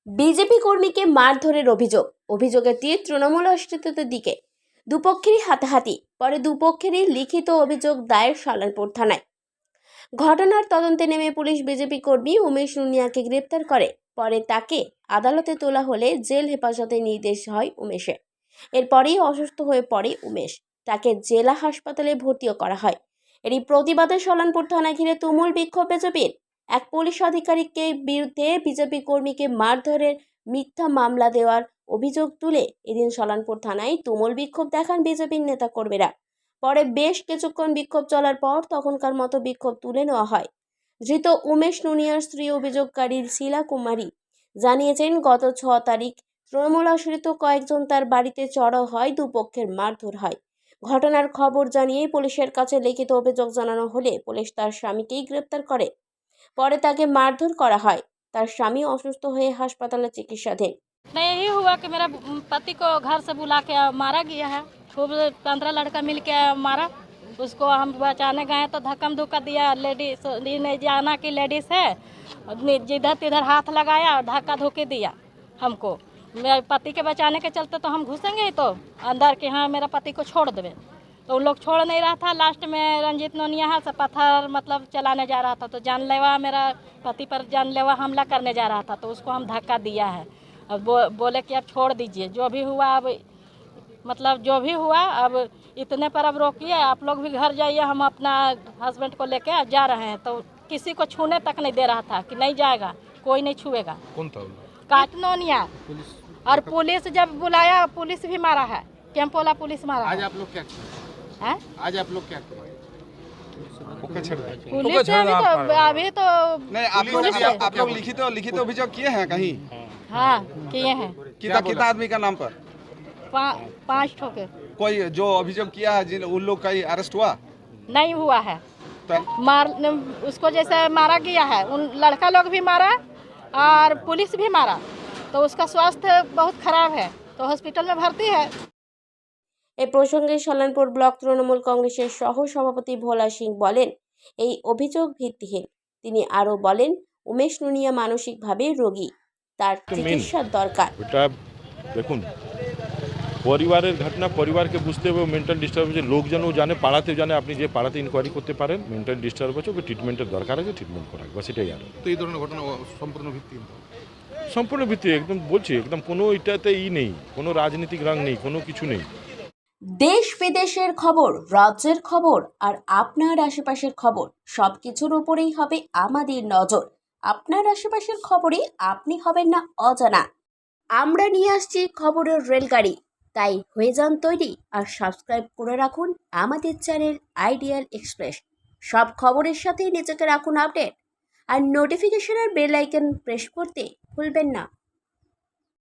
BJP কর্মীকে মারধরের অভিযোগের তীর তৃণমূল নেতৃত্বের দিকে। দুপক্ষেরই হাতাহাতি, পরে দুপক্ষেরই লিখিত অভিযোগ দায়ের সালানপুর থানায়। ঘটনার তদন্তে নেমে পুলিশ বিজেপি কর্মী উমেশ নুনিয়াকে গ্রেপ্তার করে। পরে তাকে আদালতে তোলা হলে জেল হেফাজতে নির্দেশ হয় উমেশের। এরপরেই অসুস্থ হয়ে পড়ে উমেশ, তাকে জেলা হাসপাতালে ভর্তিও করা হয়। এরই প্রতিবাদে সালানপুর থানা ঘিরে তুমুল বিক্ষোভ বিজেপির। এক পুলিশ আধিকারিকের বিরুদ্ধে বিজেপি কর্মীকে মারধরের মিথ্যা মামলা দেওয়ার অভিযোগ তুলে এদিন সালানপুর থানায় তুমুল বিক্ষোভ দেখান বিজেপির নেতা কর্মীরা। পরে বেশ কিছুক্ষণ বিক্ষোভ চলার পর তখনকার মতো বিক্ষোভ তুলে নেওয়া হয়। ধৃত উমেশ নুনিয়ার স্ত্রী অভিযোগকারী শিলা কুমারী জানিয়েছেন, গত 6 তারিখ তৃণমূল আশ্রিত কয়েকজন তার বাড়িতে চড়াও হয়, দুপক্ষের মারধর হয়। ঘটনার খবর জানিয়ে পুলিশের কাছে লিখিত অভিযোগ জানানো হলে পুলিশ তার স্বামীকেই গ্রেপ্তার করে। পরে তাকে মারধর করা হয়। তার স্বামী অসুস্থ হয়ে হাসপাতালে চিকিৎসাধীন। नहीं, यही हुआ कि मेरा पति को घर से बुला के मारा गया है। खूब 15 लड़का मिल के मारा उसको। हम बचाने गए तो धक्कम धुक्का दिया। लेडीज नहीं जाना कि लेडीज है, जिधर तिधर हाथ लगाया और धक्का धुक्की दिया हमको। मेरे पति के बचाने के चलते तो हम घुसेंगे ही तो अंदर कि हाँ मेरा पति को छोड़ देवे, तो उन लोग छोड़ नहीं रहा था। लास्ट में रंजीत नोनिया से पत्थर मतलब चलाने जा रहा था, तो जानलेवा मेरा पति पर जानलेवा हमला करने जा रहा था, तो उसको हम धक्का दिया है। अब बोले कि अब छोड़ दीजिए, जो भी हुआ अब मतलब जो भी हुआ अब इतने पर अब रोकिए, आप लोग भी घर जाइए, हम अपना हस्बैंड को लेके जा रहे हैं। तो किसी को छूने तक नहीं दे रहा था कि नहीं जाएगा, कोई नहीं छुएगा। कौन था? काटनोनिया। और पुलिस जब बुलाया, पुलिस भी मारा है, कैंपोला पुलिस मारा आज है। आप लोग क्या किए? हैं? आज आप लोग क्या किए? पुलिस से अभी तो नहीं, आप लोग लिखित अभियोग किए हैं कहीं? हाँ किए हैं। कितना आदमी का नाम पर? 5 ठोके। कोई जो अभियोग किया है जिन उन लोग का ही अरेस्ट हुआ? नहीं हुआ है। तो उसको जैसे मारा गया है, उन लड़का लोग भी मारा और पुलिस भी मारा, तो उसका स्वास्थ्य बहुत खराब है, तो हॉस्पिटल में भर्ती है। এ প্রসঙ্গে সালানপুর ব্লক তৃণমূল কংগ্রেসের সহ সভাপতি ভোলা সিং বলেন, এই অভিযোগ ভিত্তিহীন। তিনি আরও বলেন, উমেশ নুনিয়া মানসিকভাবে রোগী, তার চিকিৎসার দরকার। এটা দেখুন, পরিবারের ঘটনা পরিবারকে বুঝতে হবে। মেন্টাল ডিস্টার্ব হচ্ছে, লোকজনও জানে, পাড়াতেও জানে। আপনি যে পাড়াতে ইনকোয়ারি করতে পারেন, মেন্টাল ডিস্টার্ব হচ্ছে, ওকে ট্রিটমেন্টের দরকার আছে, ট্রিটমেন্ট করা বা সেটাই আর তো এই ধরনের ঘটনা সম্পূর্ণ ভিত্তিহীন। সম্পূর্ণ ভিত্তি একদম বলছি, একদম কোনো এটাতে নেই, কোনো রাজনীতিক রং নেই, কোনো কিছু নেই। দেশ বিদেশের খবর, রাজ্যের খবর আর আপনার আশেপাশের খবর সবকিছুর উপরেই হবে আমাদের নজর। আপনার আশেপাশের খবরে আপনি হবেন না অজানা। আমরা নিয়ে আসছি খবরের রেলগাড়ি, তাই হয়ে যান তৈরি আর সাবস্ক্রাইব করে রাখুন আমাদের চ্যানেল আইডিয়াল এক্সপ্রেস। সব খবরের সাথেই নিজেকে রাখুন আপডেট আর নোটিফিকেশনের বেল আইকন প্রেস করতে ভুলবেন না।